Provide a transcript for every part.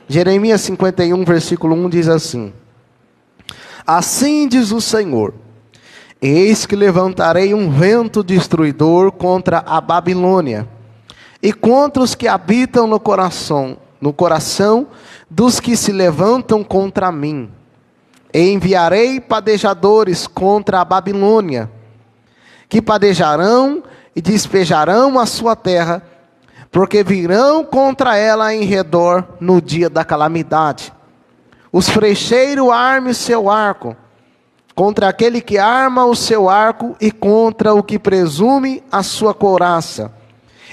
Jeremias 51, versículo 1 diz assim: assim diz o Senhor: eis que levantarei um vento destruidor contra a Babilônia, e contra os que habitam no coração dos que se levantam contra mim. E enviarei padejadores contra a Babilônia, que padejarão e despejarão a sua terra, porque virão contra ela em redor no dia da calamidade. Os frecheiros armem o seu arco, contra aquele que arma o seu arco, e contra o que presume a sua couraça.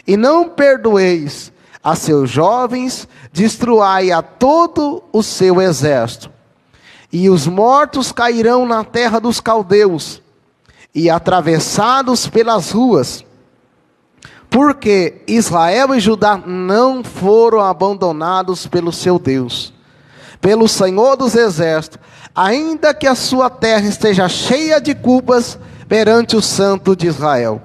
E não perdoeis a seus jovens, destruai a todo o seu exército. E os mortos cairão na terra dos caldeus, e atravessados pelas ruas, porque Israel e Judá não foram abandonados pelo seu Deus, pelo Senhor dos exércitos, ainda que a sua terra esteja cheia de culpas perante o Santo de Israel.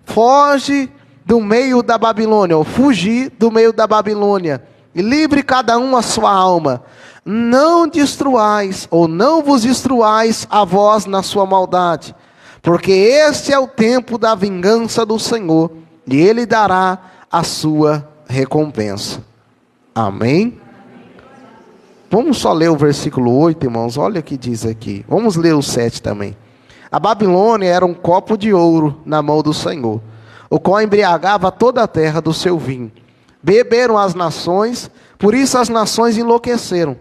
Foge do meio da Babilônia, ou fugir do meio da Babilônia, e livre cada um a sua alma. Não destruais, ou não vos destruais a vós na sua maldade, porque este é o tempo da vingança do Senhor, e Ele dará a sua recompensa. Amém? Vamos só ler o versículo 8, irmãos, olha o que diz aqui. Vamos ler o 7 também. A Babilônia era um copo de ouro na mão do Senhor, o qual embriagava toda a terra do seu vinho. Beberam as nações, por isso as nações enlouqueceram.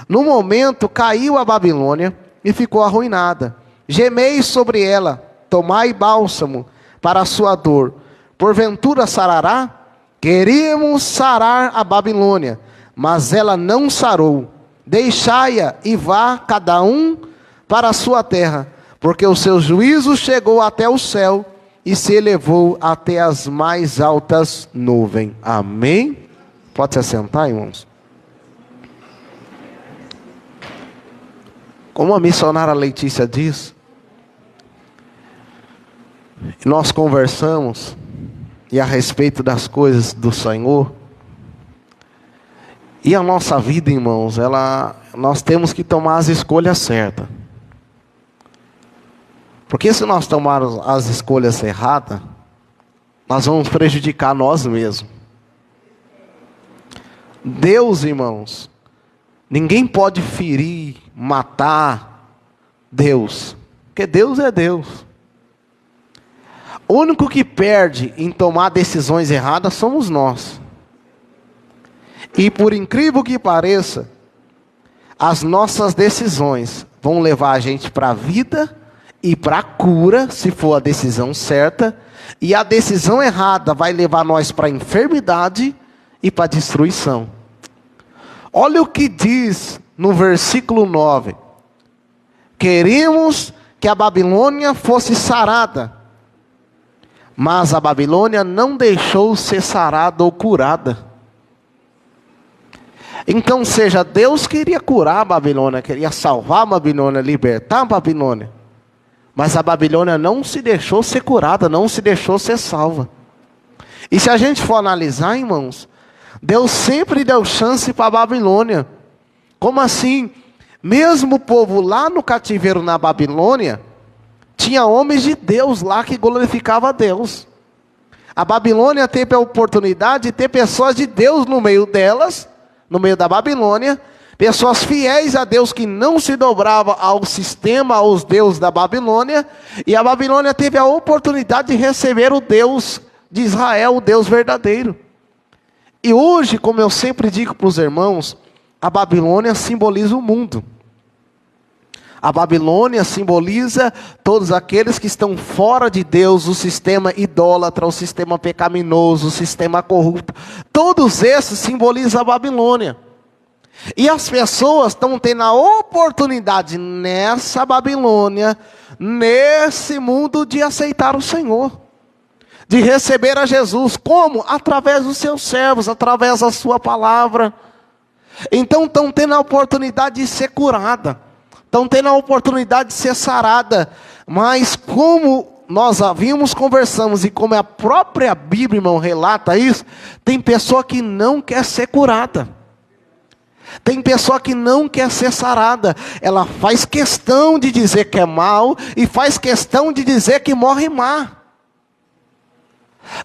No momento caiu a Babilônia e ficou arruinada. Gemei sobre ela, tomai bálsamo para a sua dor. Porventura sarará? Queríamos sarar a Babilônia, mas ela não sarou. Deixai-a e vá cada um para a sua terra, porque o seu juízo chegou até o céu e se elevou até as mais altas nuvens. Amém? Pode se assentar, irmãos. Como a missionária Letícia diz, nós conversamos e a respeito das coisas do Senhor, e a nossa vida, irmãos, nós temos que tomar as escolhas certas. Porque se nós tomarmos as escolhas erradas, nós vamos prejudicar nós mesmos. Deus, irmãos, ninguém pode ferir, matar Deus, porque Deus é Deus. O único que perde em tomar decisões erradas somos nós. E por incrível que pareça, as nossas decisões vão levar a gente para a vida e para a cura, se for a decisão certa, e a decisão errada vai levar nós para a enfermidade e para a destruição. Olha o que diz no versículo 9: queríamos que a Babilônia fosse sarada, mas a Babilônia não deixou ser sarada ou curada. Então, seja, Deus queria curar a Babilônia, queria salvar a Babilônia, libertar a Babilônia, mas a Babilônia não se deixou ser curada, não se deixou ser salva. E se a gente for analisar, irmãos, Deus sempre deu chance para a Babilônia. Como assim? Mesmo o povo lá no cativeiro na Babilônia, tinha homens de Deus lá que glorificavam a Deus. A Babilônia teve a oportunidade de ter pessoas de Deus no meio delas, no meio da Babilônia, pessoas fiéis a Deus que não se dobravam ao sistema, aos deuses da Babilônia, e a Babilônia teve a oportunidade de receber o Deus de Israel, o Deus verdadeiro. E hoje, como eu sempre digo para os irmãos, a Babilônia simboliza o mundo. A Babilônia simboliza todos aqueles que estão fora de Deus, o sistema idólatra, o sistema pecaminoso, o sistema corrupto. Todos esses simbolizam a Babilônia. E as pessoas estão tendo a oportunidade nessa Babilônia, nesse mundo, de aceitar o Senhor, de receber a Jesus. Como? Através dos seus servos, através da sua palavra. Então estão tendo a oportunidade de ser curada, estão tendo a oportunidade de ser sarada. Mas como nós havíamos, conversamos, e como a própria Bíblia, irmão, relata isso, tem pessoa que não quer ser curada. Tem pessoa que não quer ser sarada, ela faz questão de dizer que é mal e faz questão de dizer que morre má.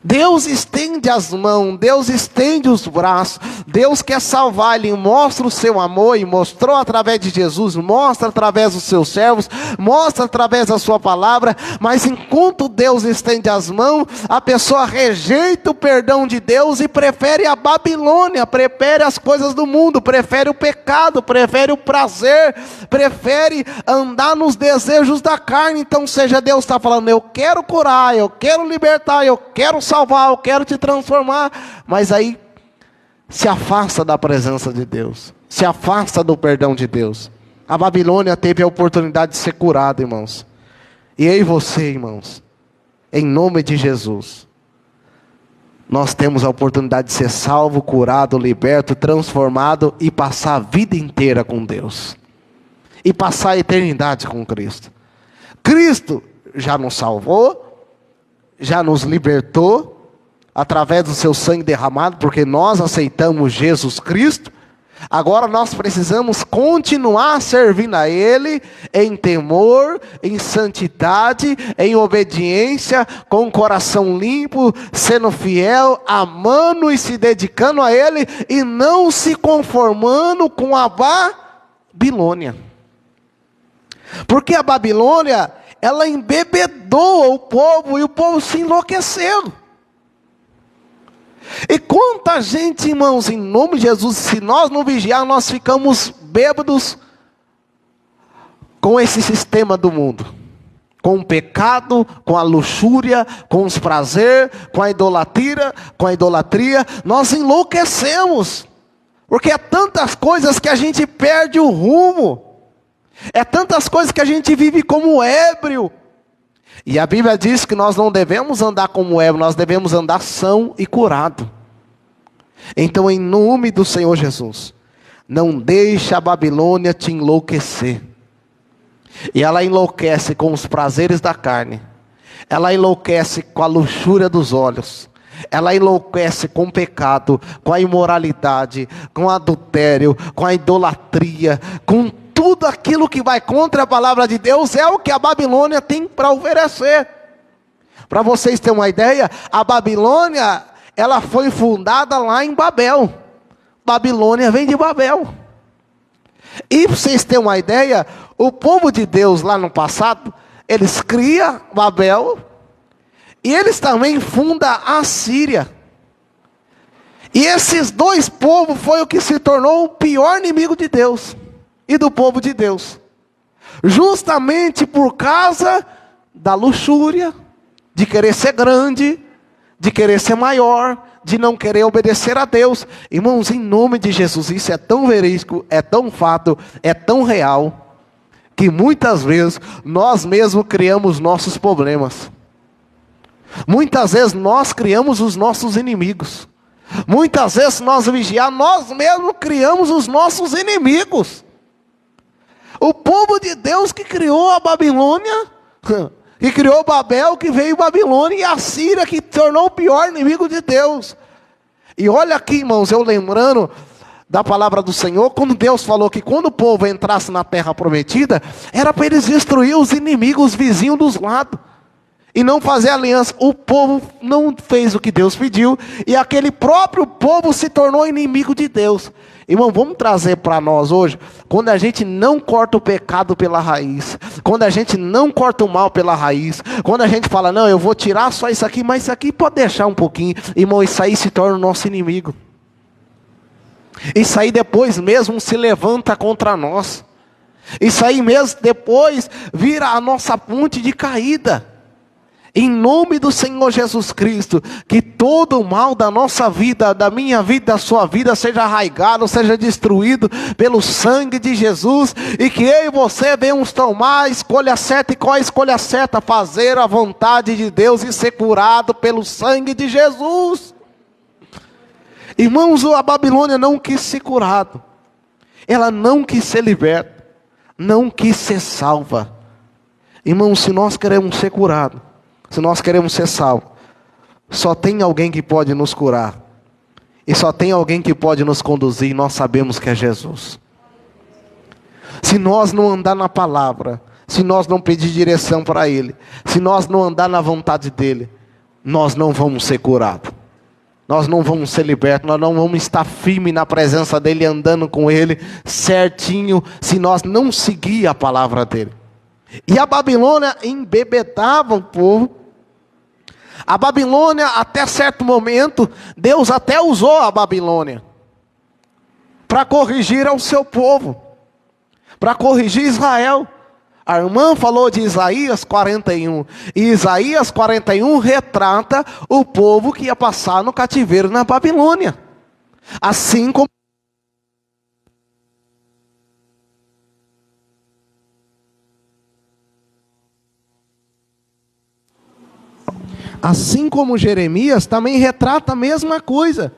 Deus estende as mãos, Deus estende os braços, Deus quer salvar, Ele mostra o seu amor e mostrou através de Jesus, mostra através dos seus servos, mostra através da sua palavra, mas enquanto Deus estende as mãos, a pessoa rejeita o perdão de Deus e prefere a Babilônia, prefere as coisas do mundo, prefere o pecado, prefere o prazer, prefere andar nos desejos da carne. Então seja Deus está falando, eu quero curar, eu quero libertar, eu quero salvar, eu quero te transformar, mas aí se afasta da presença de Deus, se afasta do perdão de Deus. A Babilônia teve a oportunidade de ser curada, irmãos, e eu e você, irmãos, em nome de Jesus, nós temos a oportunidade de ser salvo, curado, liberto, transformado e passar a vida inteira com Deus, e passar a eternidade com Cristo. Cristo já nos salvou, já nos libertou, através do seu sangue derramado, porque nós aceitamos Jesus Cristo. Agora nós precisamos continuar servindo a Ele, em temor, em santidade, em obediência, com o coração limpo, sendo fiel, amando e se dedicando a Ele, e não se conformando com a Babilônia. Porque a Babilônia, ela embebedou o povo, e o povo se enlouqueceu. E quanta gente, irmãos, em nome de Jesus, se nós não vigiar, nós ficamos bêbados com esse sistema do mundo, com o pecado, com a luxúria, com os prazeres, com a idolatria, nós enlouquecemos, porque é tantas coisas que a gente perde o rumo, é tantas coisas que a gente vive como ébrio. E a Bíblia diz que nós não devemos andar como ébrio, nós devemos andar são e curado. Então, em nome do Senhor Jesus, não deixe a Babilônia te enlouquecer. E ela enlouquece com os prazeres da carne, ela enlouquece com a luxúria dos olhos, ela enlouquece com o pecado, com a imoralidade, com o adultério, com a idolatria, com tudo aquilo que vai contra a palavra de Deus. É o que a Babilônia tem para oferecer. Para vocês terem uma ideia, a Babilônia, ela foi fundada lá em Babel. Babilônia vem de Babel. E para vocês terem uma ideia, o povo de Deus lá no passado, eles criam Babel, e eles também fundam a Síria. E esses dois povos foi o que se tornou o pior inimigo de Deus e do povo de Deus, justamente por causa da luxúria, de querer ser grande, de querer ser maior, de não querer obedecer a Deus. Irmãos, em nome de Jesus, isso é tão verídico, é tão fato, é tão real, que muitas vezes nós mesmos criamos nossos problemas, muitas vezes nós criamos os nossos inimigos, muitas vezes nós vigiamos, nós mesmos criamos os nossos inimigos. O povo de Deus que criou a Babilônia, que criou Babel, que veio Babilônia, e a Síria, que tornou o pior inimigo de Deus. E olha aqui, irmãos, eu lembrando da palavra do Senhor, quando Deus falou que quando o povo entrasse na terra prometida, era para eles destruir os inimigos vizinhos dos lados, e não fazer aliança. O povo não fez o que Deus pediu, e aquele próprio povo se tornou inimigo de Deus. Irmão, vamos trazer para nós hoje, quando a gente não corta o pecado pela raiz, quando a gente não corta o mal pela raiz, quando a gente fala, não, eu vou tirar só isso aqui, mas isso aqui pode deixar um pouquinho, irmão, isso aí se torna o nosso inimigo. Isso aí depois mesmo se levanta contra nós. Isso aí mesmo depois vira a nossa ponte de caída. Em nome do Senhor Jesus Cristo, que todo o mal da nossa vida, da minha vida, da sua vida, seja arraigado, seja destruído pelo sangue de Jesus, e que eu e você venhamos tomar a escolha certa. E qual a escolha certa? Fazer a vontade de Deus e ser curado pelo sangue de Jesus. Irmãos, a Babilônia não quis ser curado, ela não quis ser liberta, não quis ser salva. Irmãos, se nós queremos ser curados, se nós queremos ser salvos, só tem alguém que pode nos curar, E só tem alguém que pode nos conduzir, e nós sabemos que é Jesus. Se nós não andar na palavra, se nós não pedir direção para Ele, se nós não andar na vontade dEle, nós não vamos ser curados. Nós não vamos ser libertos, nós não vamos estar firmes na presença dEle, andando com Ele certinho, se nós não seguir a palavra dEle. E a Babilônia embebedava o povo. A Babilônia, até certo momento, Deus até usou a Babilônia para corrigir ao seu povo, para corrigir Israel. A irmã falou de Isaías 41, e Isaías 41 retrata o povo que ia passar no cativeiro na Babilônia. Assim como Jeremias também retrata a mesma coisa.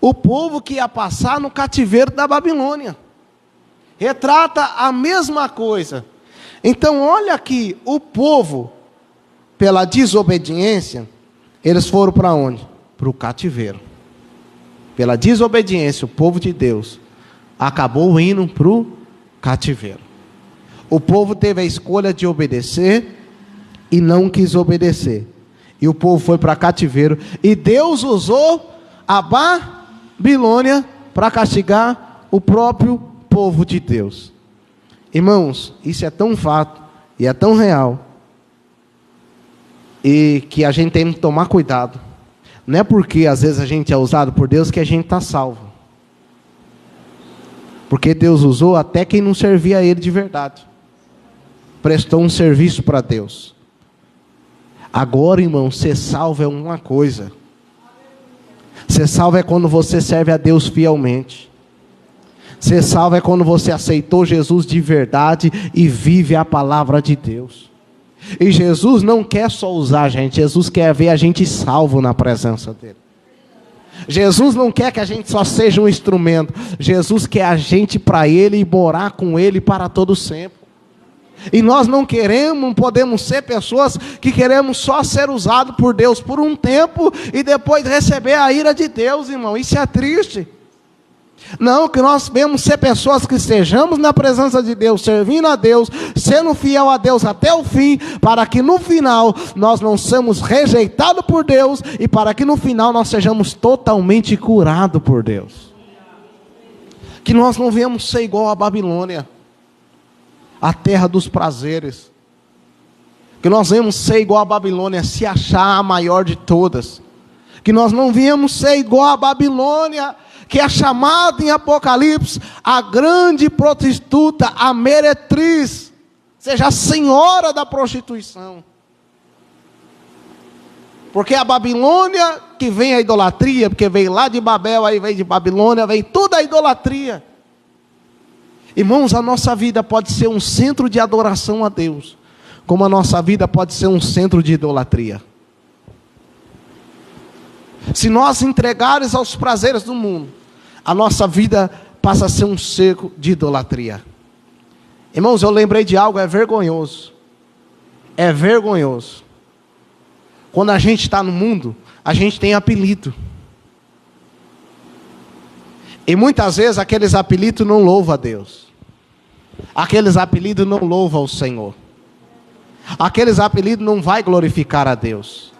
O povo que ia passar no cativeiro da Babilônia. Retrata a mesma coisa. Então olha aqui, o povo, pela desobediência, eles foram para onde? Para o cativeiro. Pela desobediência, o povo de Deus acabou indo para o cativeiro. O povo teve a escolha de obedecer e não quis obedecer. E o povo foi para cativeiro. E Deus usou a Babilônia para castigar o próprio povo de Deus. Irmãos, isso é tão fato e é tão real, e que a gente tem que tomar cuidado. Não é porque às vezes a gente é usado por Deus que a gente está salvo. Porque Deus usou até quem não servia a Ele de verdade. Prestou um serviço para Deus. Agora, irmão, ser salvo é uma coisa. Ser salvo é quando você serve a Deus fielmente. Ser salvo é quando você aceitou Jesus de verdade e vive a palavra de Deus. E Jesus não quer só usar a gente, Jesus quer ver a gente salvo na presença dEle. Jesus não quer que a gente só seja um instrumento. Jesus quer a gente para Ele e morar com Ele para todo sempre. E nós não podemos ser pessoas que queremos só ser usados por Deus por um tempo e depois receber a ira de Deus, irmão. Isso é triste. Não, que nós devemos ser pessoas que estejamos na presença de Deus, servindo a Deus, sendo fiel a Deus até o fim, para que no final nós não sejamos rejeitados por Deus, e para que no final nós sejamos totalmente curados por Deus. Que nós não venhamos ser igual a Babilônia, a terra dos prazeres. Que nós venhamos ser igual a Babilônia, se achar a maior de todas. Que nós não venhamos ser igual a Babilônia, que é chamada em Apocalipse a grande prostituta, a meretriz, seja a senhora da prostituição. Porque a Babilônia que vem a idolatria, porque veio lá de Babel, aí vem de Babilônia, vem toda a idolatria. Irmãos, a nossa vida pode ser um centro de adoração a Deus, como a nossa vida pode ser um centro de idolatria. Se nós entregares aos prazeres do mundo, a nossa vida passa a ser um cerco de idolatria. Irmãos, eu lembrei de algo, é vergonhoso. É vergonhoso. Quando a gente está no mundo, a gente tem apelido. E muitas vezes aqueles apelidos não louvam a Deus. Aqueles apelidos não louvam ao Senhor. Aqueles apelidos não vai glorificar a Deus.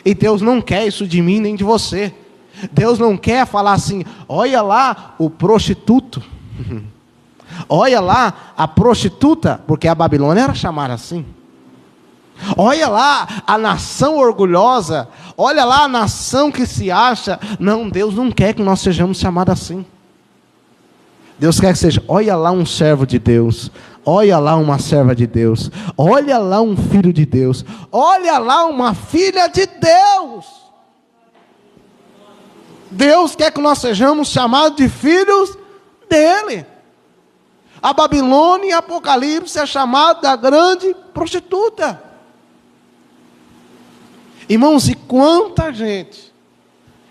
E Deus não quer isso de mim nem de você. Deus não quer falar assim, olha lá o prostituto. Olha lá a prostituta, porque a Babilônia era chamada assim. Olha lá a nação orgulhosa. Olha lá a nação que se acha. Não, Deus não quer que nós sejamos chamados assim. Deus quer que seja, olha lá um servo de Deus. Olha lá uma serva de Deus. Olha lá um filho de Deus. Olha lá uma filha de Deus. Deus quer que nós sejamos chamados de filhos dele. A Babilônia em Apocalipse é chamada da grande prostituta. Irmãos, e quanta gente,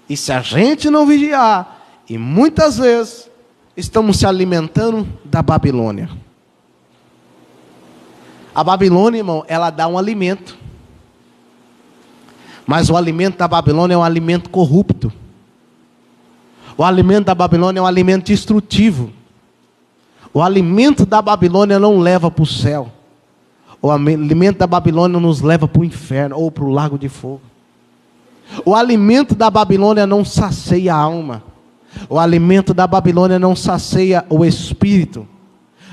e se a gente não vigiar, e muitas vezes estamos se alimentando da Babilônia. A Babilônia, irmão, ela dá um alimento. Mas o alimento da Babilônia é um alimento corrupto. O alimento da Babilônia é um alimento destrutivo. O alimento da Babilônia não leva para o céu. O alimento da Babilônia nos leva para o inferno ou para o lago de fogo. O alimento da Babilônia não sacia a alma. O alimento da Babilônia não sacia o espírito.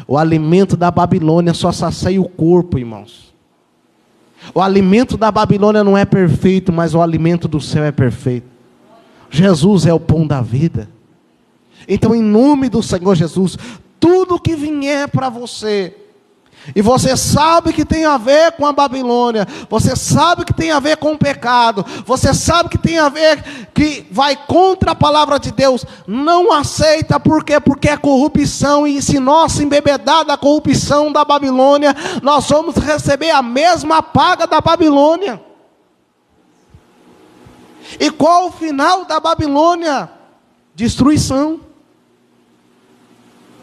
O alimento da Babilônia só sacia o corpo, irmãos. O alimento da Babilônia não é perfeito, mas o alimento do céu é perfeito. Jesus é o pão da vida. Então, em nome do Senhor Jesus, tudo que vier para você, e você sabe que tem a ver com a Babilônia, você sabe que tem a ver com o pecado, você sabe que tem a ver, que vai contra a palavra de Deus, não aceita. Por quê? Porque é corrupção, e se nós se embebedar da corrupção da Babilônia, nós vamos receber a mesma paga da Babilônia. E qual o final da Babilônia? Destruição.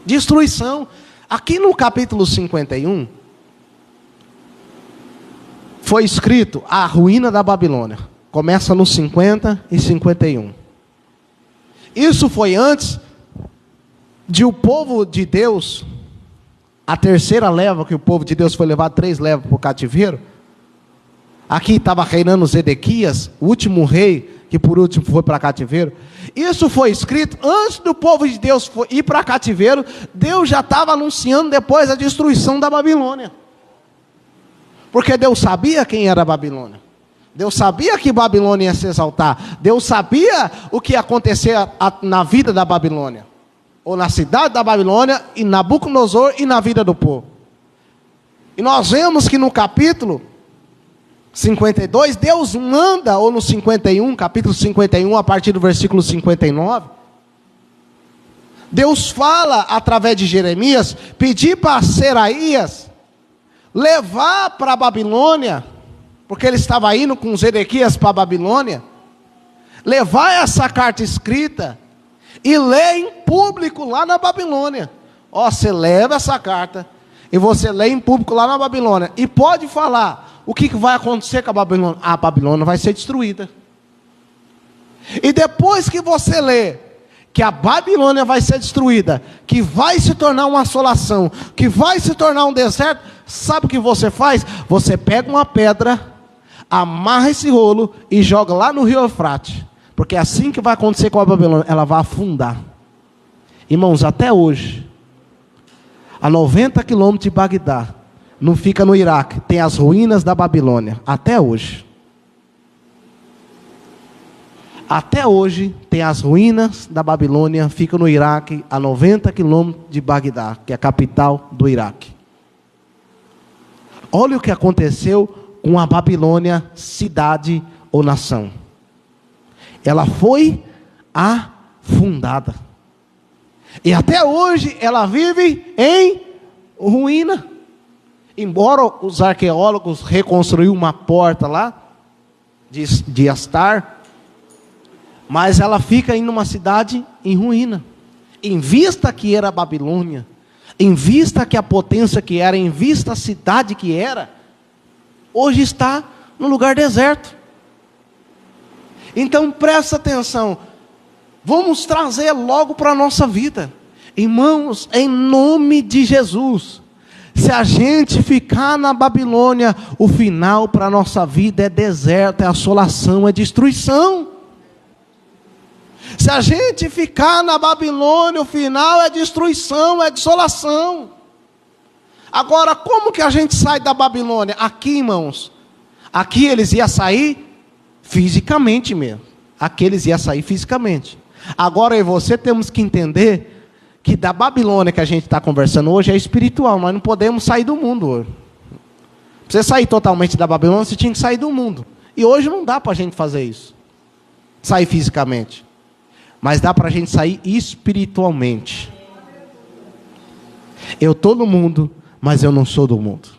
Destruição. Aqui no capítulo 51, foi escrito a ruína da Babilônia. Começa no 50 e 51. Isso foi antes de o povo de Deus, a terceira leva, que o povo de Deus foi levado 3 levas para o cativeiro. Aqui estava reinando Zedequias, o último rei, que por último foi para cativeiro. Isso foi escrito antes do povo de Deus ir para cativeiro. Deus já estava anunciando depois a destruição da Babilônia. Porque Deus sabia quem era a Babilônia. Deus sabia que Babilônia ia se exaltar. Deus sabia o que ia acontecer na vida da Babilônia, ou na cidade da Babilônia, e Nabucodonosor, e na vida do povo. E nós vemos que no capítulo 52, Deus manda, ou no 51, capítulo 51, a partir do versículo 59, Deus fala através de Jeremias, pedir para Seraías levar para a Babilônia, porque ele estava indo com Zedequias para a Babilônia, levar essa carta escrita e ler em público lá na Babilônia. Ó, você leva essa carta e você lê em público lá na Babilônia, e pode falar o que vai acontecer com a Babilônia. A Babilônia vai ser destruída. E depois que você lê que a Babilônia vai ser destruída, que vai se tornar uma assolação, que vai se tornar um deserto, sabe o que você faz? Você pega uma pedra, amarra esse rolo e joga lá no rio Eufrates, porque é assim que vai acontecer com a Babilônia. Ela vai afundar. Irmãos, até hoje, a 90 quilômetros de Bagdá, não fica no Iraque, tem as ruínas da Babilônia, até hoje. Até hoje tem as ruínas da Babilônia, fica no Iraque, a 90 quilômetros de Bagdá, que é a capital do Iraque. Olha o que aconteceu com a Babilônia, cidade ou nação. Ela foi afundada. E até hoje ela vive em ruína. Embora os arqueólogos reconstruíram uma porta lá, de Astar, mas ela fica em uma cidade em ruína. Em vista que era a Babilônia, em vista que a potência que era, em vista a cidade que era, hoje está num lugar deserto. Então presta atenção, vamos trazer logo para a nossa vida. Irmãos, em nome de Jesus, se a gente ficar na Babilônia, o final para a nossa vida é deserto, é assolação, é destruição. Se a gente ficar na Babilônia, o final é destruição, é desolação. Agora, como que a gente sai da Babilônia? Aqui, irmãos, aqui eles iam sair fisicamente mesmo. Aqui eles iam sair fisicamente. Agora eu e você temos que entender que da Babilônia que a gente está conversando hoje é espiritual. Nós não podemos sair do mundo hoje. Para você sair totalmente da Babilônia, você tinha que sair do mundo. E hoje não dá para a gente fazer isso. Sair fisicamente. Mas dá para a gente sair espiritualmente. Eu estou no mundo, mas eu não sou do mundo.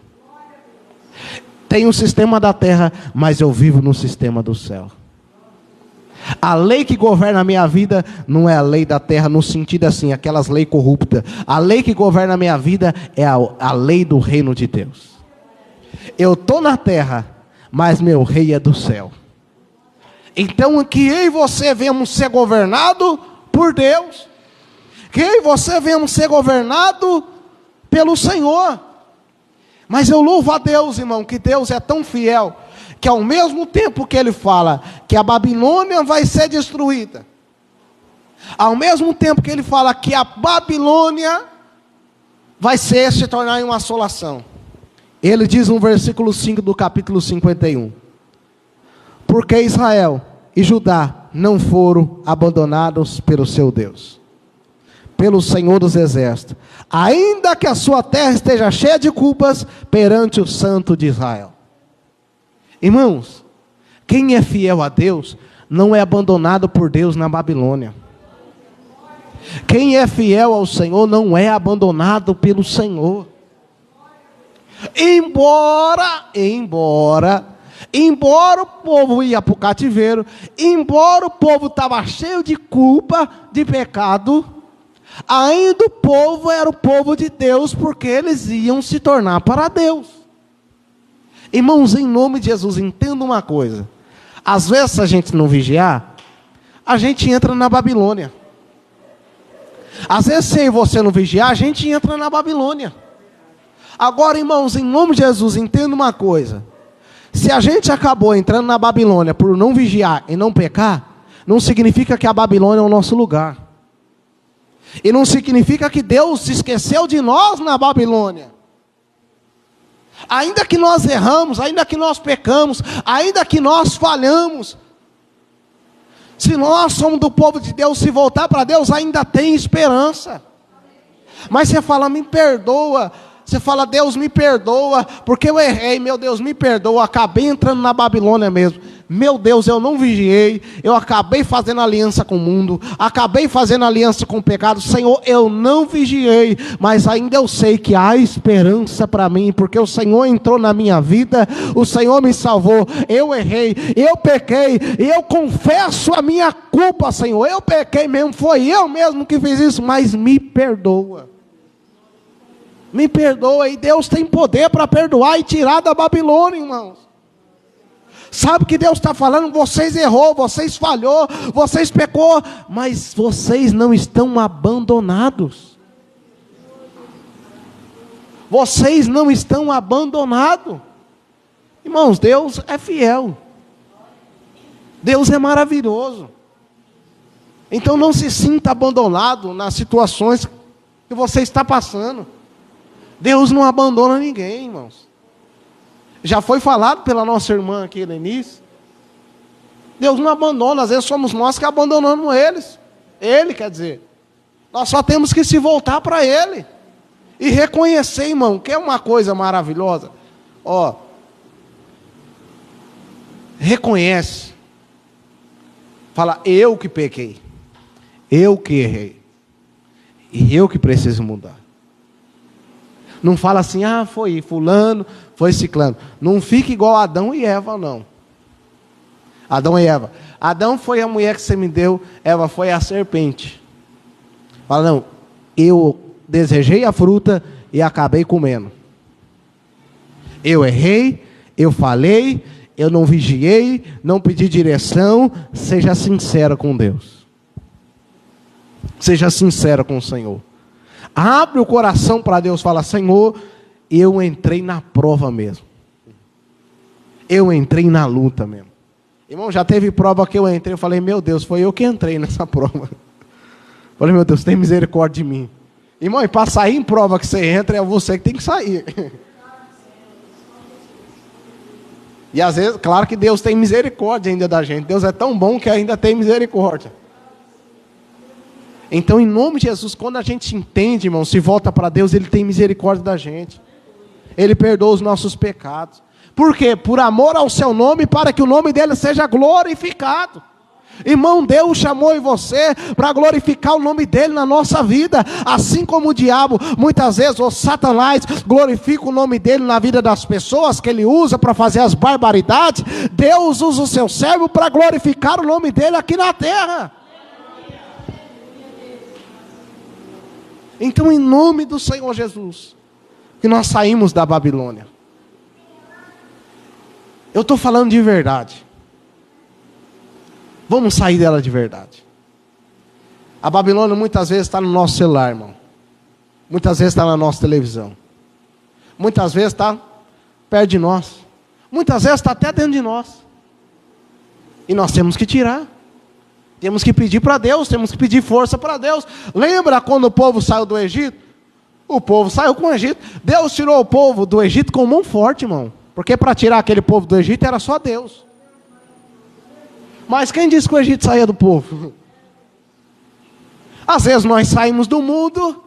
Tenho o sistema da terra, mas eu vivo no sistema do céu. A lei que governa a minha vida não é a lei da terra, no sentido assim, aquelas leis corruptas. A lei que governa a minha vida é a lei do reino de Deus. Eu estou na terra, mas meu rei é do céu. Então que eu e você venhamos ser governados por Deus. Que eu e você venhamos ser governados pelo Senhor. Mas eu louvo a Deus, irmão, que Deus é tão fiel, que ao mesmo tempo que Ele fala que a Babilônia vai ser destruída, ao mesmo tempo que Ele fala que a Babilônia vai se tornar em uma assolação, Ele diz no versículo 5 do capítulo 51, porque Israel e Judá não foram abandonados pelo seu Deus, pelo Senhor dos Exércitos, ainda que a sua terra esteja cheia de culpas perante o Santo de Israel. Irmãos, quem é fiel a Deus não é abandonado por Deus na Babilônia. Quem é fiel ao Senhor não é abandonado pelo Senhor. Embora o povo ia para o cativeiro, embora o povo estava cheio de culpa, de pecado, ainda o povo era o povo de Deus, porque eles iam se tornar para Deus. Irmãos, em nome de Jesus, entenda uma coisa. Às vezes, se a gente não vigiar, a gente entra na Babilônia. Às vezes, se você não vigiar, a gente entra na Babilônia. Agora, irmãos, em nome de Jesus, entenda uma coisa. Se a gente acabou entrando na Babilônia por não vigiar e não pecar, não significa que a Babilônia é o nosso lugar. E não significa que Deus se esqueceu de nós na Babilônia. Ainda que nós erramos, ainda que nós pecamos, ainda que nós falhamos, se nós somos do povo de Deus, se voltar para Deus, ainda tem esperança. Mas você fala, me perdoa. Você fala, Deus me perdoa, porque eu errei, meu Deus me perdoa, acabei entrando na Babilônia mesmo. Meu Deus, eu não vigiei, eu acabei fazendo aliança com o mundo, acabei fazendo aliança com o pecado. Senhor, eu não vigiei, mas ainda eu sei que há esperança para mim, porque o Senhor entrou na minha vida, o Senhor me salvou. Eu errei, eu pequei, e eu confesso a minha culpa, Senhor. Eu pequei mesmo, foi eu mesmo que fiz isso, mas me perdoa. Me perdoa, e Deus tem poder para perdoar e tirar da Babilônia, irmãos. Sabe o que Deus está falando? Vocês errou, vocês falhou, vocês pecou, mas vocês não estão abandonados. Vocês não estão abandonados. Irmãos, Deus é fiel. Deus é maravilhoso. Então não se sinta abandonado nas situações que você está passando. Deus não abandona ninguém, irmãos. Já foi falado pela nossa irmã aqui, Lenice. Deus não abandona, às vezes somos nós que abandonamos eles. Ele, quer dizer. Nós só temos que se voltar para Ele. E reconhecer, irmão, que é uma coisa maravilhosa. Ó, reconhece. Fala, eu que pequei. Eu que errei. E eu que preciso mudar. Não fala assim, foi fulano, foi ciclano. Não fica igual Adão e Eva, não. Adão e Eva. Adão foi a mulher que você me deu, Eva foi a serpente. Fala, não, eu desejei a fruta e acabei comendo. Eu errei, eu falei, eu não vigiei, não pedi direção. Seja sincero com Deus. Seja sincero com o Senhor. Abre o coração para Deus, fala, Senhor, eu entrei na prova mesmo. Eu entrei na luta mesmo. Irmão, já teve prova que eu entrei, eu falei, meu Deus, foi eu que entrei nessa prova. Falei, meu Deus, tem misericórdia de mim. Irmão, e para sair em prova que você entra, é você que tem que sair. E às vezes, claro que Deus tem misericórdia ainda da gente. Deus é tão bom que ainda tem misericórdia. Então, em nome de Jesus, quando a gente entende, irmão, se volta para Deus, Ele tem misericórdia da gente. Ele perdoa os nossos pecados. Por quê? Por amor ao seu nome, para que o nome dele seja glorificado. Irmão, Deus chamou você para glorificar o nome dele na nossa vida. Assim como o diabo, muitas vezes, o Satanás, glorifica o nome dele na vida das pessoas, que ele usa para fazer as barbaridades. Deus usa o seu servo para glorificar o nome dele aqui na terra. Então, em nome do Senhor Jesus, que nós saímos da Babilônia. Eu estou falando de verdade. Vamos sair dela de verdade. A Babilônia muitas vezes está no nosso celular, irmão. Muitas vezes está na nossa televisão. Muitas vezes está perto de nós. Muitas vezes está até dentro de nós. E nós temos que tirar. Temos que pedir para Deus, temos que pedir força para Deus. Lembra quando o povo saiu do Egito? O povo saiu com o Egito. Deus tirou o povo do Egito com mão forte, irmão. Porque para tirar aquele povo do Egito era só Deus. Mas quem disse que o Egito saía do povo? Às vezes nós saímos do mundo,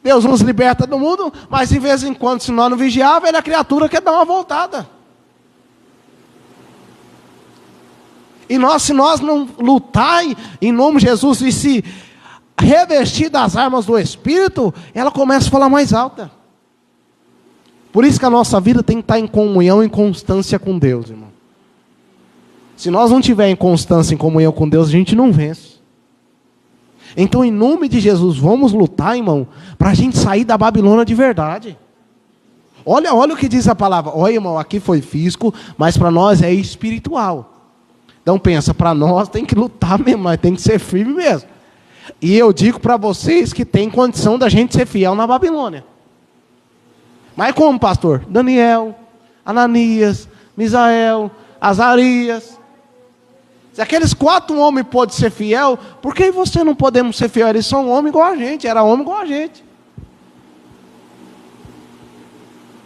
Deus nos liberta do mundo, mas de vez em quando, se nós não vigiarmos, a criatura quer dar uma voltada. E nós, se nós não lutar em nome de Jesus e se revestir das armas do Espírito, ela começa a falar mais alta. Por isso que a nossa vida tem que estar em comunhão e constância com Deus, irmão. Se nós não tivermos em constância em comunhão com Deus, a gente não vence. Então, em nome de Jesus, vamos lutar, irmão, para a gente sair da Babilônia de verdade. Olha o que diz a palavra. Olha, irmão, aqui foi físico, mas para nós é espiritual. Então pensa, para nós tem que lutar mesmo, mas tem que ser firme mesmo. E eu digo para vocês que tem condição da gente ser fiel na Babilônia. Mas como, pastor? Daniel, Ananias, Misael, Azarias. Se aqueles 4 homens podem ser fiel, por que você não podemos ser fiel? Eles são homens igual a gente, era homem igual a gente.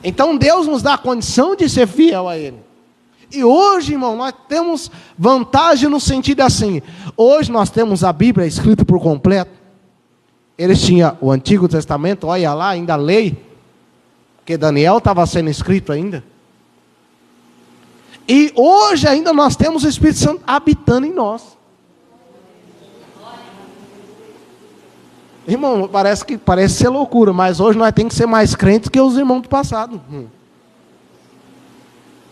Então Deus nos dá a condição de ser fiel a Ele. E hoje, irmão, nós temos vantagem no sentido assim. Hoje nós temos a Bíblia escrita por completo. Eles tinham o Antigo Testamento, olha lá, ainda a lei. Porque Daniel estava sendo escrito ainda. E hoje ainda nós temos o Espírito Santo habitando em nós. Irmão, parece ser loucura, mas hoje nós temos que ser mais crentes que os irmãos do passado.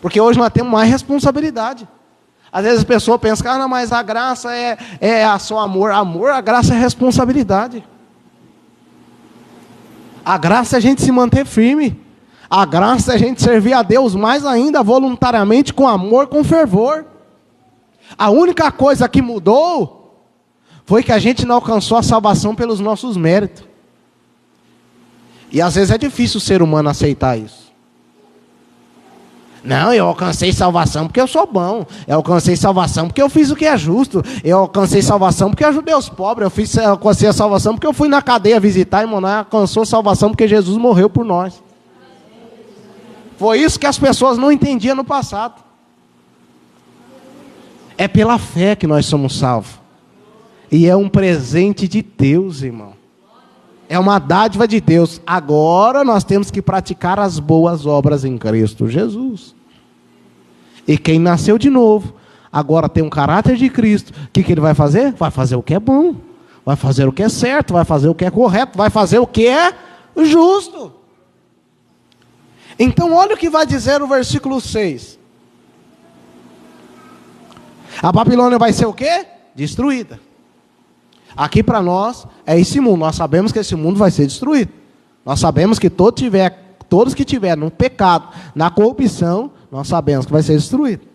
Porque hoje nós temos mais responsabilidade. Às vezes a pessoa pensa, não, mas a graça é só amor. A graça é responsabilidade. A graça é a gente se manter firme. A graça é a gente servir a Deus mais ainda voluntariamente, com amor, com fervor. A única coisa que mudou foi que a gente não alcançou a salvação pelos nossos méritos. E às vezes é difícil o ser humano aceitar isso. Não, eu alcancei salvação porque eu sou bom. Eu alcancei salvação porque eu fiz o que é justo. Eu alcancei salvação porque eu ajudei os pobres. Eu alcancei a salvação porque eu fui na cadeia visitar. Irmão, não alcançou salvação porque Jesus morreu por nós. Foi isso que as pessoas não entendiam no passado. É pela fé que nós somos salvos. E é um presente de Deus, irmão. É uma dádiva de Deus. Agora nós temos que praticar as boas obras em Cristo Jesus. E quem nasceu de novo, agora tem um caráter de Cristo. O que ele vai fazer? Vai fazer o que é bom. Vai fazer o que é certo. Vai fazer o que é correto. Vai fazer o que é justo. Então olha o que vai dizer o versículo 6. A Babilônia vai ser o quê? Destruída. Aqui para nós é esse mundo. Nós sabemos que esse mundo vai ser destruído. Nós sabemos que todos que tiverem no pecado, na corrupção, nós sabemos que vai ser destruído.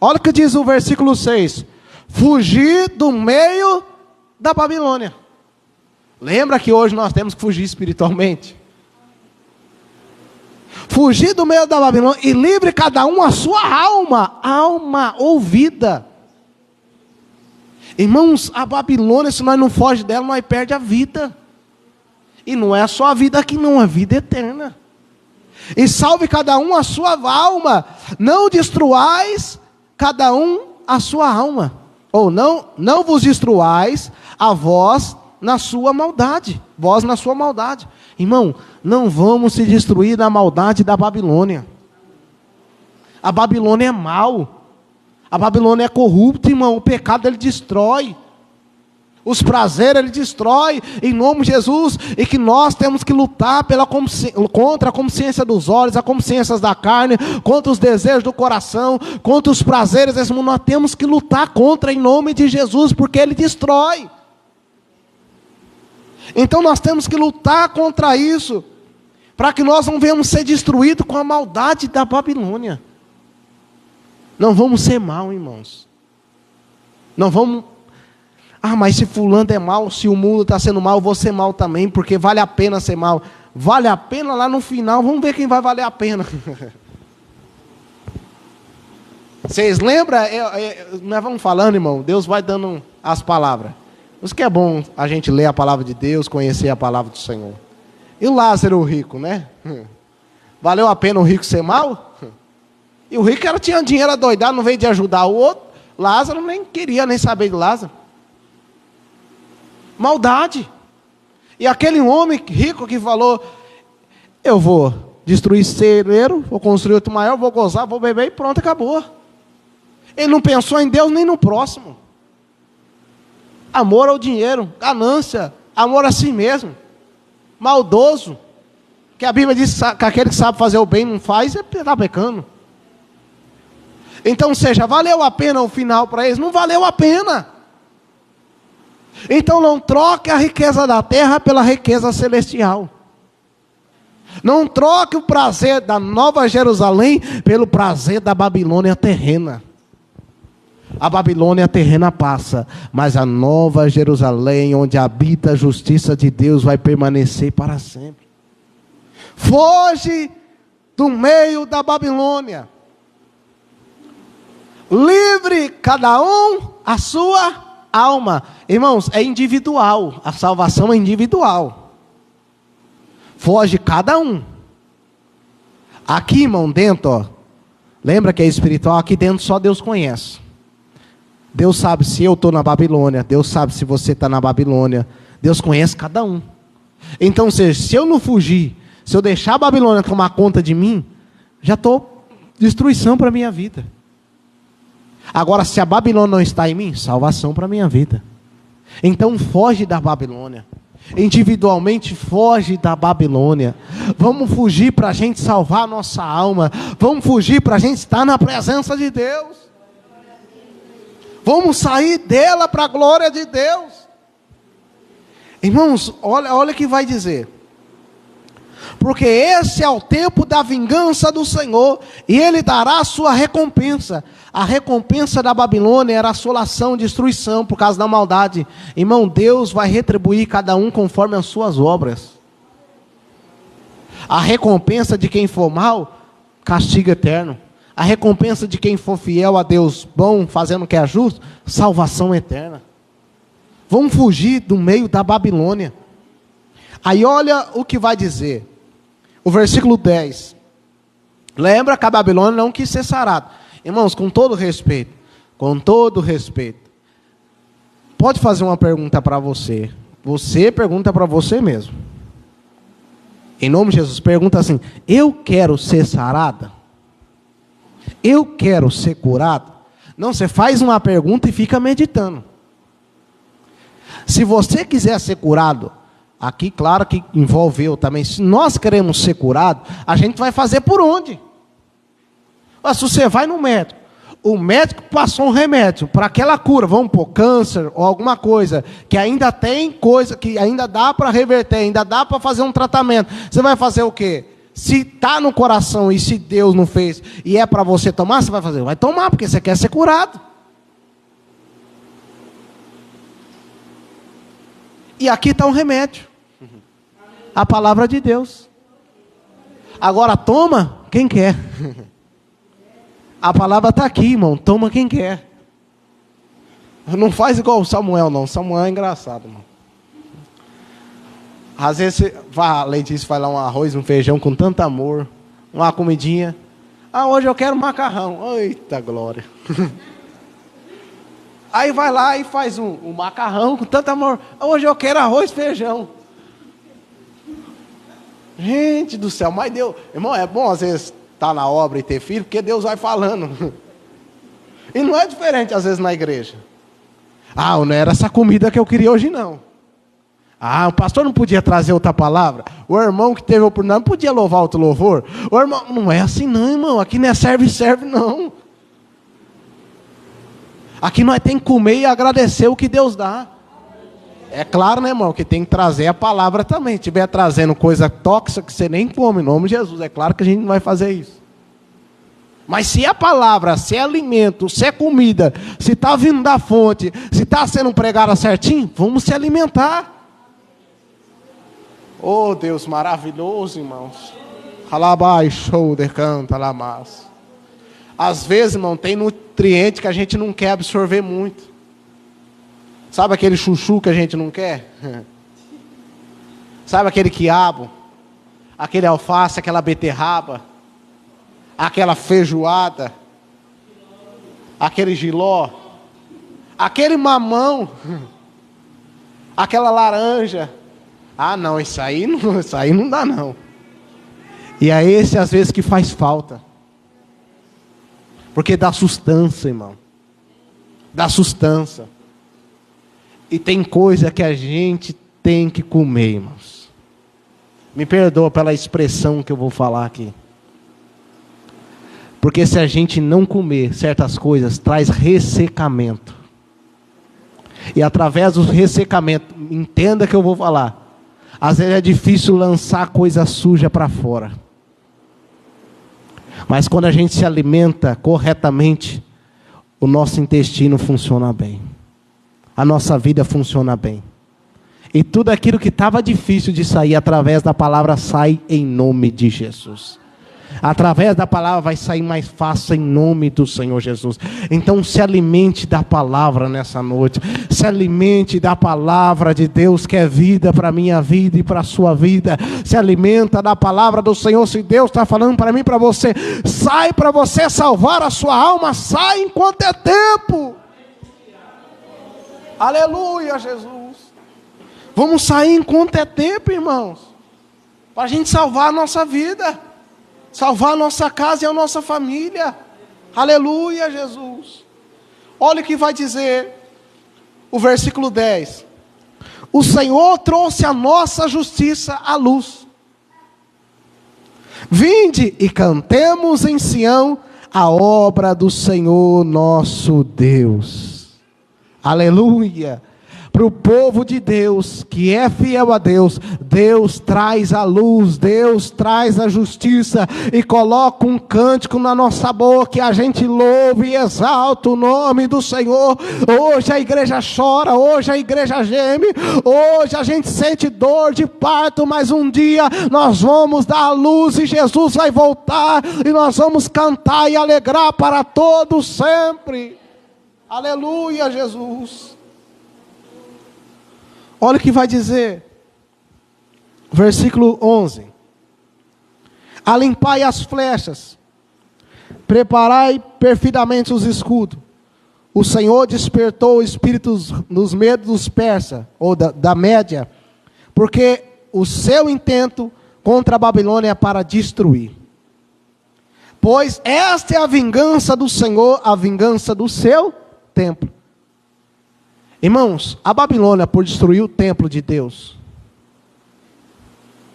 Olha o que diz o versículo 6. Fugir do meio da Babilônia. Lembra que hoje nós temos que fugir espiritualmente? Fugir do meio da Babilônia e livre cada um a sua alma ou vida. Irmãos, a Babilônia, se nós não fogirmos dela, nós perdemos a vida. E não é só a vida aqui não, é a vida eterna. E salve cada um a sua alma. Não destruais cada um a sua alma. Ou não vos destruais a vós na sua maldade. Vós na sua maldade. Irmão, não vamos se destruir na maldade da Babilônia. A Babilônia é mal. A Babilônia é corrupta, irmão. O pecado ele destrói. Os prazeres ele destrói. Em nome de Jesus. E que nós temos que lutar contra a consciência dos olhos, a consciência da carne, contra os desejos do coração, contra os prazeres desse mundo. Nós temos que lutar contra em nome de Jesus, porque ele destrói. Então nós temos que lutar contra isso, para que nós não venhamos ser destruídos com a maldade da Babilônia. Não vamos ser mal, irmãos. Não vamos. Ah, mas se fulano é mal, se o mundo está sendo mal, eu vou ser mal também, porque vale a pena ser mal. Vale a pena lá no final, vamos ver quem vai valer a pena. Vocês lembram? Nós vamos falando, irmão, Deus vai dando as palavras. Por isso que é bom a gente ler a palavra de Deus, conhecer a palavra do Senhor. E o Lázaro, o rico, né? Valeu a pena o rico ser mal? E o rico tinha dinheiro adoidado, não veio de ajudar o outro. Lázaro nem queria nem saber de Lázaro. Maldade. E aquele homem rico que falou: eu vou destruir celeiro, vou construir outro maior, vou gozar, vou beber e pronto, acabou. Ele não pensou em Deus nem no próximo. Amor ao dinheiro, ganância, amor a si mesmo, maldoso. Que a Bíblia diz que aquele que sabe fazer o bem não faz, está pecando. Então, seja, valeu a pena o final para eles? Não valeu a pena. Então não troque a riqueza da terra pela riqueza celestial. Não troque o prazer da Nova Jerusalém pelo prazer da Babilônia terrena. A Babilônia terrena passa, mas a Nova Jerusalém, onde habita a justiça de Deus, vai permanecer para sempre. Foge do meio da Babilônia. Livre cada um a sua alma. Irmãos, é individual. A salvação é individual. Foge cada um. Aqui, irmão, dentro, ó, lembra que é espiritual? Aqui dentro só Deus conhece. Deus sabe se eu estou na Babilônia. Deus sabe se você está na Babilônia. Deus conhece cada um. Então, se eu não fugir, se eu deixar a Babilônia tomar conta de mim, já estou destruição para a minha vida. Agora, se a Babilônia não está em mim, salvação para a minha vida. Então, foge da Babilônia. Individualmente, foge da Babilônia. Vamos fugir para a gente salvar a nossa alma. Vamos fugir para a gente estar na presença de Deus. Vamos sair dela para a glória de Deus. Irmãos, olha o que vai dizer. Porque esse é o tempo da vingança do Senhor, e Ele dará a sua recompensa. A recompensa da Babilônia era assolação, destruição, por causa da maldade. Irmão, Deus vai retribuir cada um conforme as suas obras. A recompensa de quem for mal, castigo eterno. A recompensa de quem for fiel a Deus, bom, fazendo o que é justo, salvação eterna. Vamos fugir do meio da Babilônia. Aí olha o que vai dizer. O versículo 10. Lembra que a Babilônia não quis ser sarada. Irmãos, com todo respeito. Com todo respeito. Pode fazer uma pergunta para você. Você pergunta para você mesmo. Em nome de Jesus, pergunta assim: eu quero ser sarada? Eu quero ser curado? Não, você faz uma pergunta e fica meditando. Se você quiser ser curado, aqui claro que envolveu também, se nós queremos ser curados, a gente vai fazer por onde? Se você vai no médico, o médico passou um remédio para aquela cura, vamos pôr câncer ou alguma coisa, que ainda tem coisa, que ainda dá para reverter, ainda dá para fazer um tratamento, você vai fazer o quê? Se está no coração e se Deus não fez, e é para você tomar, você vai fazer? Vai tomar, porque você quer ser curado. E aqui está um remédio. A palavra de Deus. Agora toma quem quer. A palavra está aqui, irmão. Toma quem quer. Não faz igual o Samuel, não. Samuel é engraçado, irmão. Às vezes a Letícia faz lá um arroz, um feijão com tanto amor, uma comidinha. Hoje eu quero macarrão. Eita glória. Aí vai lá e faz um macarrão com tanto amor. Hoje eu quero arroz e feijão. Gente do céu, mas Deus... Irmão, é bom às vezes estar na obra e ter filho, porque Deus vai falando. E não é diferente às vezes na igreja. Não era essa comida que eu queria hoje não. O pastor não podia trazer outra palavra. O irmão que teve a oportunidade não podia louvar outro louvor. O irmão, não é assim não, irmão. Aqui não é serve não. Aqui nós temos que comer e agradecer o que Deus dá. É claro, né, irmão, que tem que trazer a palavra também. Se estiver trazendo coisa tóxica que você nem come, em nome de Jesus, é claro que a gente não vai fazer isso. Mas se é palavra, se é alimento, se é comida, se está vindo da fonte, se está sendo pregada certinho, vamos se alimentar. Oh Deus maravilhoso, irmãos. Alabai, shoulder, canta, lamas. Às vezes, irmão, tem nutriente que a gente não quer absorver muito. Sabe aquele chuchu que a gente não quer? Sabe aquele quiabo? Aquele alface, aquela beterraba? Aquela feijoada? Aquele jiló? Aquele mamão? Aquela laranja? Ah não, isso aí não dá não. E é esse às vezes que faz falta. Porque dá sustância, irmão. Dá sustância. E tem coisa que a gente tem que comer, irmãos. Me perdoa pela expressão que eu vou falar aqui. Porque se a gente não comer certas coisas, traz ressecamento. E através do ressecamento, entenda que eu vou falar. Às vezes é difícil lançar coisa suja para fora. Mas quando a gente se alimenta corretamente, o nosso intestino funciona bem. A nossa vida funciona bem. E tudo aquilo que estava difícil de sair, através da palavra, sai em nome de Jesus. Através da palavra vai sair mais fácil em nome do Senhor Jesus. Então se alimente da palavra nessa noite. Se alimente da palavra de Deus, que é vida para a minha vida e para a sua vida. Se alimenta da palavra do Senhor. Se Deus está falando para mim e para você, sai para você salvar a sua alma. Sai enquanto é tempo. Aleluia, Jesus. Vamos sair enquanto é tempo, irmãos, para a gente salvar a nossa vida, salvar a nossa casa e a nossa família. Aleluia, Jesus. Olha o que vai dizer o versículo 10. O Senhor trouxe a nossa justiça à luz. Vinde e cantemos em Sião a obra do Senhor nosso Deus. Aleluia. Para o povo de Deus, que é fiel a Deus, Deus traz a luz, Deus traz a justiça, e coloca um cântico na nossa boca, e a gente louva e exalta o nome do Senhor. Hoje a igreja chora, hoje a igreja geme, hoje a gente sente dor de parto, mas um dia nós vamos dar a luz, e Jesus vai voltar, e nós vamos cantar e alegrar para todos sempre. Aleluia, Jesus. Olha o que vai dizer, versículo 11. Alimpai as flechas, preparai perfeitamente os escudos. O Senhor despertou espíritos nos medos dos persas, ou da Média, porque o seu intento contra a Babilônia é para destruir. Pois esta é a vingança do Senhor, a vingança do seu templo. Irmãos, a Babilônia, por destruir o templo de Deus,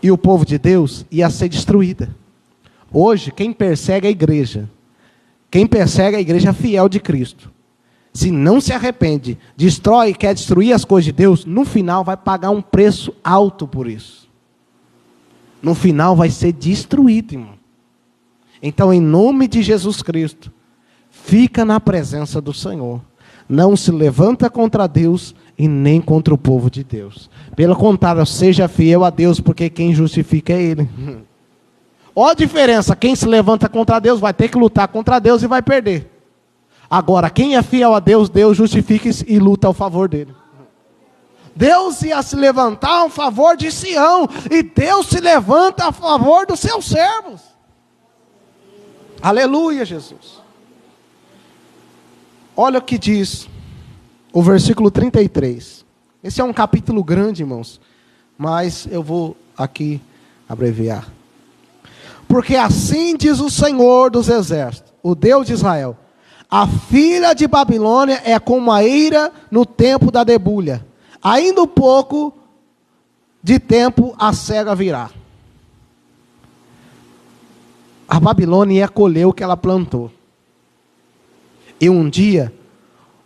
e o povo de Deus, ia ser destruída. Hoje, quem persegue a igreja, quem persegue a igreja fiel de Cristo, se não se arrepende, destrói, quer destruir as coisas de Deus, no final vai pagar um preço alto por isso. No final vai ser destruído, irmão. Então, em nome de Jesus Cristo, fica na presença do Senhor. Não se levanta contra Deus e nem contra o povo de Deus. Pelo contrário, seja fiel a Deus, porque quem justifica é Ele. Olha a diferença, quem se levanta contra Deus vai ter que lutar contra Deus e vai perder. Agora, quem é fiel a Deus, Deus justifica e luta ao favor dele. Deus ia se levantar a favor de Sião, e Deus se levanta a favor dos seus servos. Aleluia, Jesus. Olha o que diz o versículo 33. Esse é um capítulo grande, irmãos, mas eu vou aqui abreviar. Porque assim diz o Senhor dos exércitos, o Deus de Israel: a filha de Babilônia é como a eira no tempo da debulha. Ainda um pouco de tempo a cega virá. A Babilônia ia colher o que ela plantou. E um dia,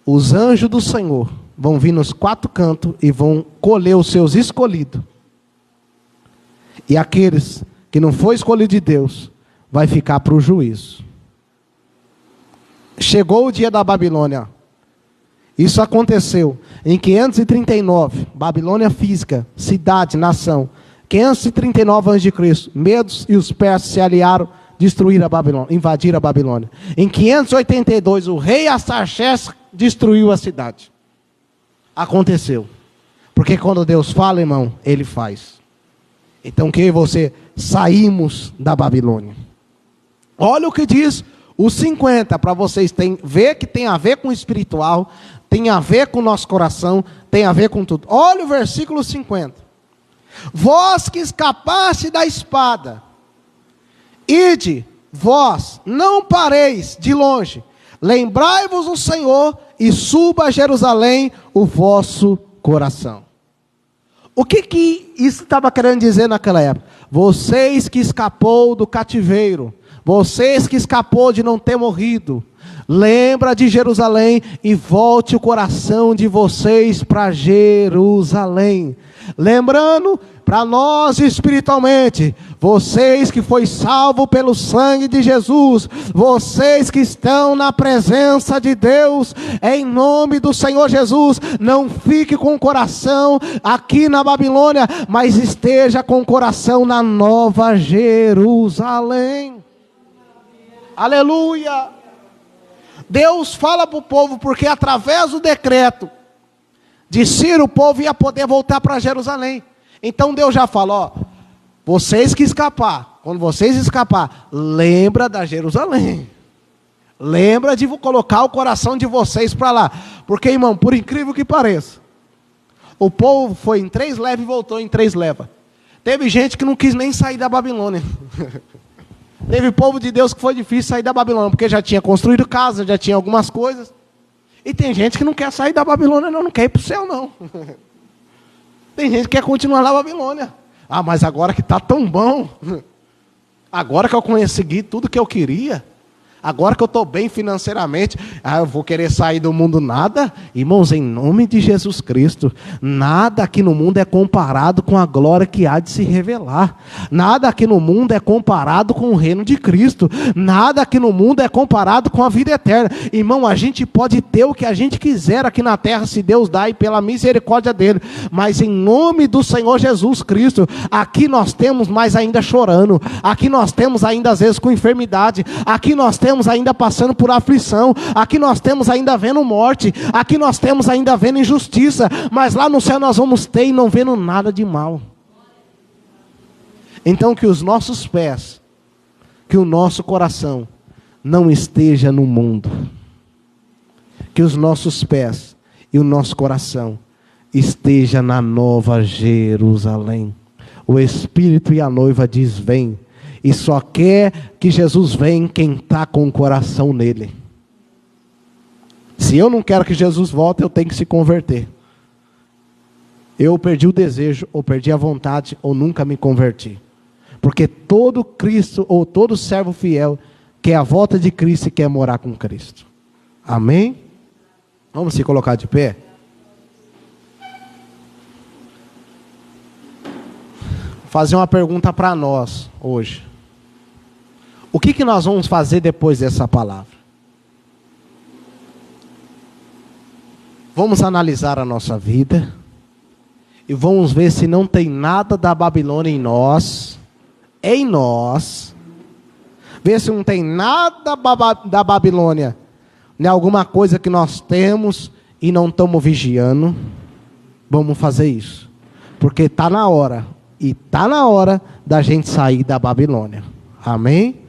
os anjos do Senhor vão vir nos quatro cantos e vão colher os seus escolhidos. E aqueles que não foi escolhido de Deus, vai ficar para o juízo. chegou o dia da Babilônia. Isso aconteceu em 539, Babilônia física, cidade, nação. 539 a.C., Medos e os persas se aliaram, destruíram a Babilônia, invadiram a Babilônia. Em 582, o rei Artaxerxes destruiu a cidade. Aconteceu. Porque quando Deus fala, irmão, Ele faz. Então que eu e você saímos da Babilônia. Olha o que diz os 50, para vocês ver que tem a ver com o espiritual, tem a ver com o nosso coração, tem a ver com tudo. Olha o versículo 50. Vós que escapaste da espada, ide, vós, não pareis de longe, lembrai-vos do Senhor e suba a Jerusalém o vosso coração. O que isso estava querendo dizer naquela época? Vocês que escapou do cativeiro, vocês que escapou de não ter morrido, lembra de Jerusalém e volte o coração de vocês para Jerusalém. Lembrando, para nós espiritualmente, vocês que foi salvo pelo sangue de Jesus, vocês que estão na presença de Deus, em nome do Senhor Jesus, não fique com o coração aqui na Babilônia, mas esteja com o coração na Nova Jerusalém. Aleluia! Deus fala para o povo, porque através do decreto de Ciro, o povo ia poder voltar para Jerusalém. Então Deus já fala, ó, vocês que escapar, quando vocês escapar, lembra da Jerusalém. Lembra de colocar o coração de vocês para lá. Porque, irmão, por incrível que pareça, o povo foi em 3 levas e voltou em 3 levas. Teve gente que não quis nem sair da Babilônia. Teve povo de Deus que foi difícil sair da Babilônia, porque já tinha construído casa, já tinha algumas coisas. E tem gente que não quer sair da Babilônia, não quer ir para o céu, não. Tem gente que quer continuar na Babilônia. Ah, mas agora que está tão bom, agora que eu consegui tudo que eu queria, agora que eu estou bem financeiramente, eu vou querer sair do mundo? Nada. Irmãos, em nome de Jesus Cristo, nada aqui no mundo é comparado com a glória que há de se revelar. Nada aqui no mundo é comparado com o reino de Cristo. Nada aqui no mundo é comparado com a vida eterna. Irmão, a gente pode ter o que a gente quiser aqui na terra, se Deus dá e pela misericórdia dele. Mas em nome do Senhor Jesus Cristo, aqui nós temos mais ainda chorando. Aqui nós temos ainda às vezes com enfermidade. Aqui nós temos ainda passando por aflição, aqui nós temos ainda vendo morte, aqui nós temos ainda vendo injustiça, mas lá no céu nós vamos ter e não vendo nada de mal. Então que os nossos pés, que o nosso coração não esteja no mundo, que os nossos pés e o nosso coração esteja na Nova Jerusalém. O Espírito e a noiva diz: vem. E só quer que Jesus venha quem está com o coração nele. Se eu não quero que Jesus volte, eu tenho que se converter. Eu perdi o desejo, ou perdi a vontade, ou nunca me converti. Porque todo Cristo, ou todo servo fiel, quer a volta de Cristo e quer morar com Cristo. Amém? Vamos se colocar de pé? Fazer uma pergunta para nós hoje. O que nós vamos fazer depois dessa palavra? Vamos analisar a nossa vida e vamos ver se não tem nada da Babilônia em nós, ver se não tem nada da Babilônia, nem alguma coisa que nós temos e não estamos vigiando. Vamos fazer isso, porque está na hora, e está na hora da gente sair da Babilônia. Amém?